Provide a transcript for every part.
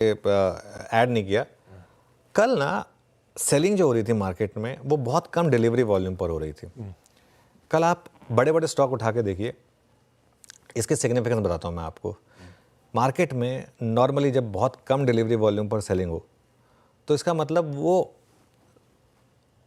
Add नहीं किया। कल ना सेलिंग जो हो रही थी मार्केट में वो बहुत कम डिलीवरी वॉल्यूम पर हो रही थी। कल आप बड़े बड़े स्टॉक उठा के देखिए, इसके सिग्निफिकेंस बताता हूँ मैं आपको। मार्केट में नॉर्मली जब बहुत कम डिलीवरी वॉल्यूम पर सेलिंग हो तो इसका मतलब वो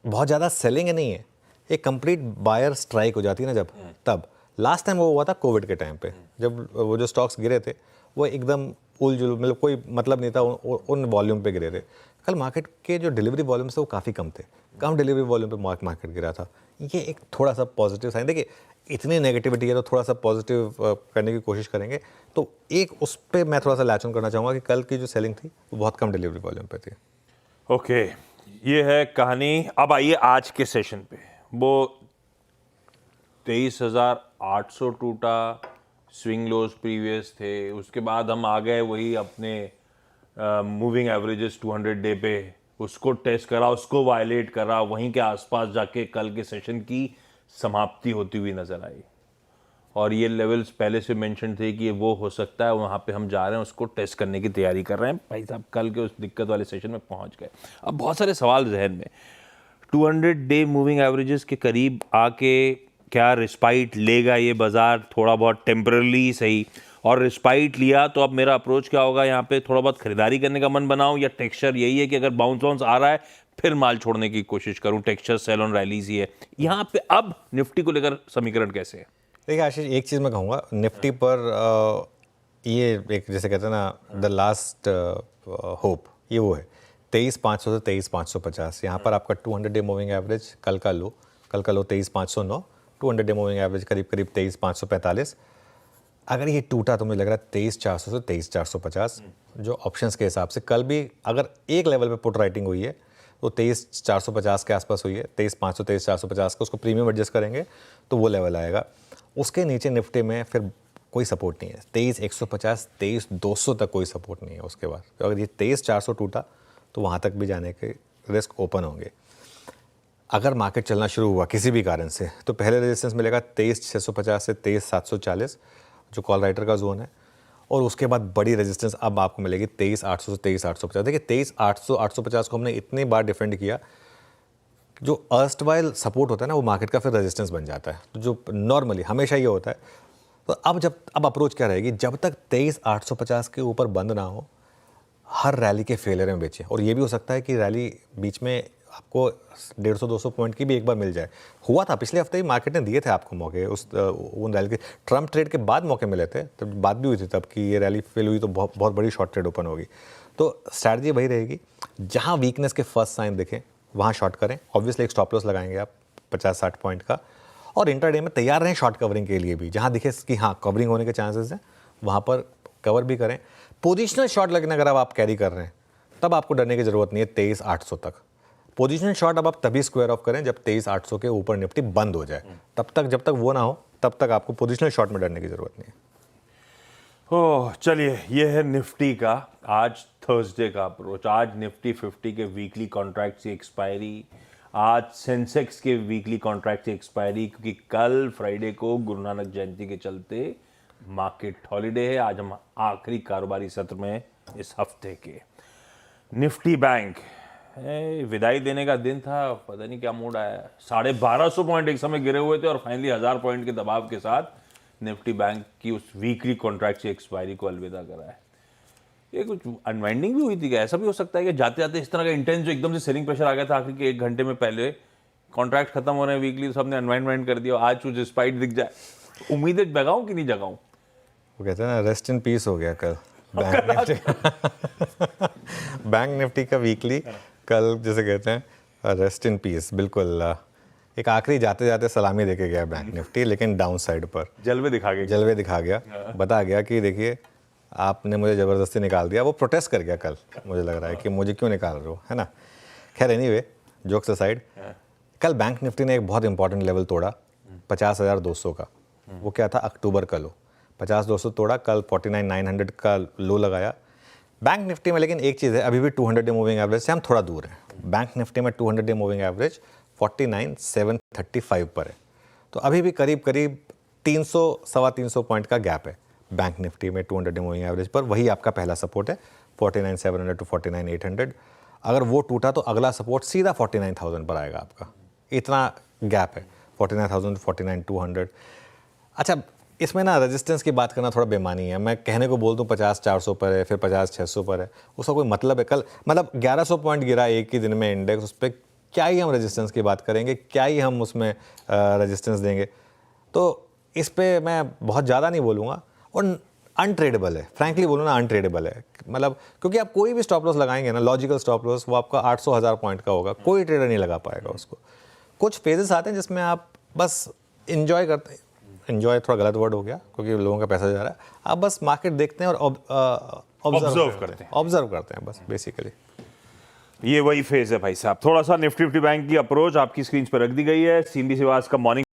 बहुत ज़्यादा सेलिंग नहीं है, एक कंप्लीट बायर स्ट्राइक हो जाती है ना जब, तब लास्ट टाइम वो हुआ था कोविड के टाइम पे, जब वो जो स्टॉक्स गिरे थे वो एकदम उलझुल, मतलब कोई मतलब नहीं था उन वॉल्यूम पे गिरे थे। कल मार्केट के जो डिलीवरी वॉल्यूम्स थे वो काफ़ी कम थे, कम डिलीवरी वॉल्यूम पे मार्केट गिरा था। ये एक थोड़ा सा पॉजिटिव साइन। देखिए इतनी नेगेटिविटी है तो थोड़ा सा पॉजिटिव करने की कोशिश करेंगे। तो एक उस पर मैं थोड़ा सा लैच ऑन करना चाहूँगा कि कल की जो सेलिंग थी वो बहुत कम डिलीवरी वॉल्यूम पे थी। ओके, ये है कहानी। अब आइए आज के सेशन पे। वो 23,800 टूटा, स्विंग लोज प्रीवियस थे, उसके बाद हम आ गए वही अपने मूविंग एवरेजेस 200 डे पे, उसको टेस्ट करा, उसको वायलेट करा, वहीं के आसपास जाके कल के सेशन की समाप्ति होती हुई नजर आई। और ये लेवल्स पहले से मेंशन थे कि वो हो सकता है, वहाँ पे हम जा रहे हैं, उसको टेस्ट करने की तैयारी कर रहे हैं। भाई साहब कल के उस दिक्कत वाले सेशन में पहुँच गए। अब बहुत सारे सवाल जहन में, 200 डे मूविंग एवरेजेस के करीब आके क्या रिस्पाइट लेगा ये बाजार, थोड़ा बहुत टेम्परली सही, और रिस्पाइट लिया तो अब मेरा अप्रोच क्या होगा, यहाँ पे थोड़ा बहुत खरीदारी करने का मन बनाऊं, या टेक्सचर यही है कि अगर बाउंस आ रहा है फिर माल छोड़ने की कोशिश करूं, टेक्सचर सेल ऑन रैलीज ही है यहाँ पे। अब निफ्टी को लेकर समीकरण कैसे है? देखिए आशीष, एक चीज़ मैं कहूँगा निफ्टी पर, ये एक जैसे कहते हैं ना द लास्ट होप, ये वो है 23,500 से 23,550। यहाँ पर आपका 200 डे मूविंग एवरेज कल का लो 23,509, 200 डे मूविंग एवरेज करीब करीब 23,545। अगर ये टूटा तो मुझे लग रहा है 23,400 से 23,450 जो ऑप्शंस के हिसाब से कल भी अगर एक लेवल पे पुट राइटिंग हुई है तो 23,450 के आसपास हुई है, 23,500 23,450 का उसको प्रीमियम एडजस्ट करेंगे तो वो लेवल आएगा। उसके नीचे निफ्टी में फिर कोई सपोर्ट नहीं है, 23,150 23,200 तक कोई सपोर्ट नहीं है। उसके बाद तो अगर ये 23,400 टूटा तो वहाँ तक भी जाने के रिस्क ओपन होंगे। अगर मार्केट चलना शुरू हुआ किसी भी कारण से तो पहले रेजिस्टेंस मिलेगा 23,650 से 23,740 जो कॉल राइटर का जोन है, और उसके बाद बड़ी रेजिस्टेंस अब आपको मिलेगी 23,800 से 23,850। देखिए 23,800 850 को हमने इतनी बार डिफेंड किया, जो अर्स्टवाइल सपोर्ट होता है ना वो मार्केट का फिर रेजिस्टेंस बन जाता है, तो जो नॉर्मली हमेशा ये होता है। तो अब अप्रोच क्या रहेगी, जब तक 23,850 के ऊपर बंद ना हो हर रैली के फेलियर में बेचें। और ये भी हो सकता है कि रैली बीच में आपको 150-200 पॉइंट की भी एक बार मिल जाए। हुआ था पिछले हफ्ते ही, मार्केट ने दिए थे आपको मौके उन रैली के, ट्रम्प ट्रेड के बाद मौके मिले थे, तब बात भी हुई थी तब कि ये रैली फेल हुई तो बहुत बड़ी शॉर्ट ट्रेड ओपन होगी। तो स्ट्रैटेजी वही रहेगी, जहाँ वीकनेस के फर्स्ट साइन दिखें वहाँ शॉर्ट करें। ऑब्वियसली एक स्टॉप लॉस लगाएंगे आप 50-60 पॉइंट का, और इंट्राडे में तैयार रहें शॉर्ट कवरिंग के लिए भी, जहाँ दिखे कि हाँ कवरिंग होने के चांसेस हैं वहाँ पर कवर भी करें। पोजिशनल शॉर्ट लगने अगर आप कैरी कर रहे हैं तब आपको डरने की ज़रूरत नहीं है 23,800 तक। पोजीशनल शॉट अब आप तभी स्क्वायर ऑफ करें जब 23,800 के ऊपर निफ्टी बंद हो जाए, तब तक जब तक वो ना हो तब तक आपको पोजीशनल शॉट में डरने की जरूरत नहीं है। ओह चलिए, ये है निफ्टी का आज थर्सडे का अप्रोच। आज निफ्टी 50 के वीकली कॉन्ट्रैक्ट की एक्सपायरी, आज सेंसेक्स के वीकली कॉन्ट्रैक्ट की एक्सपायरी, क्योंकि कल फ्राइडे को गुरु नानक जयंती के चलते मार्केट हॉलीडे है। आज हम आखिरी कारोबारी सत्र में इस हफ्ते के। निफ्टी बैंक विदाई देने का दिन था, पता नहीं क्या मूड आया, 1250 पॉइंट एक समय गिरे हुए थे और फाइनली 1000 पॉइंट के दबाव के साथ निफ्टी बैंक की उस वीकली कॉन्ट्रैक्ट की एक्सपायरी को अलविदा करा है। ये कुछ अनवाइंडिंग भी हुई थी क्या? ऐसा भी हो सकता है कि जाते जाते इस तरह का इंटेंस जो एकदम से सेलिंग प्रेशर आ गया था आखिर के 1 घंटे में, पहले कॉन्ट्रैक्ट खत्म हो रहे हैं वीकली तो सबने अनवाइंड कर दिया, आज कुछ स्पाइट दिख जाए, उम्मीदें जगाऊं कि नहीं जगाऊं? वो कहते हैं ना रेस्ट इन पीस हो गया कल बैंक निफ्टी बैंक निफ्टी का वीकली कल जैसे कहते हैं रेस्ट इन पीस, बिल्कुल एक आखिरी जाते जाते सलामी देके गया बैंक निफ्टी, लेकिन डाउन साइड पर जलवे दिखा गया बता गया कि देखिए आपने मुझे ज़बरदस्ती निकाल दिया। वो प्रोटेस्ट कर गया कल, मुझे लग रहा है कि मुझे क्यों निकाल रहे हो, है ना। खैर एनीवे, जोक्स असाइड, कल बैंक निफ्टी ने एक बहुत इंपॉर्टेंट लेवल तोड़ा 50,200 का। वो क्या था, अक्टूबर का लो 50,200 तोड़ा, कल 49,900 का लो लगाया बैंक निफ्टी में। लेकिन एक चीज़ है, अभी भी 200 डे मूविंग एवरेज से हम थोड़ा दूर हैं। बैंक निफ्टी में 200 डे मूविंग एवरेज 49,735 पर है, तो अभी भी करीब करीब 300 सवा 300 पॉइंट का गैप है बैंक निफ्टी में 200 डे मूविंग एवरेज पर। वही आपका पहला सपोर्ट है 49,700 to 49,800। अगर वो टूटा तो अगला सपोर्ट सीधा 49,000 पर आएगा आपका, इतना गैप है 49,000 to 49,200। अच्छा, इसमें ना रेजिस्टेंस की बात करना थोड़ा बेमानी है। मैं कहने को बोल दूँ 50,400 पर है, फिर 50,600 पर है, उसका कोई मतलब है? कल मतलब 1100 पॉइंट गिरा एक ही दिन में इंडेक्स, उस पर क्या ही हम रेजिस्टेंस की बात करेंगे, क्या ही हम उसमें रेजिस्टेंस देंगे? तो इस पे मैं बहुत ज़्यादा नहीं बोलूँगा, और अनट्रेडेबल है, फ्रैंकली बोलूँ ना, अनट्रेडेबल है। मतलब क्योंकि आप कोई भी स्टॉप लॉस लगाएंगे ना, लॉजिकल स्टॉप लॉस, वो आपका 800-1000 पॉइंट का होगा, कोई ट्रेडर नहीं लगा पाएगा उसको। कुछ फेजेस आते हैं जिसमें आप बस इंजॉय करते हैं, इंजॉय थोड़ा गलत वर्ड हो गया क्योंकि लोगों का पैसा जा रहा है, आप बस मार्केट देखते हैं और ऑब्जर्व करते हैं बस बेसिकली। ये वही फेज है भाई साहब। थोड़ा सा निफ्टी बैंक की अप्रोच आपकी स्क्रीन पर रख दी गई है। सीएमबी सिवास का मॉर्निंग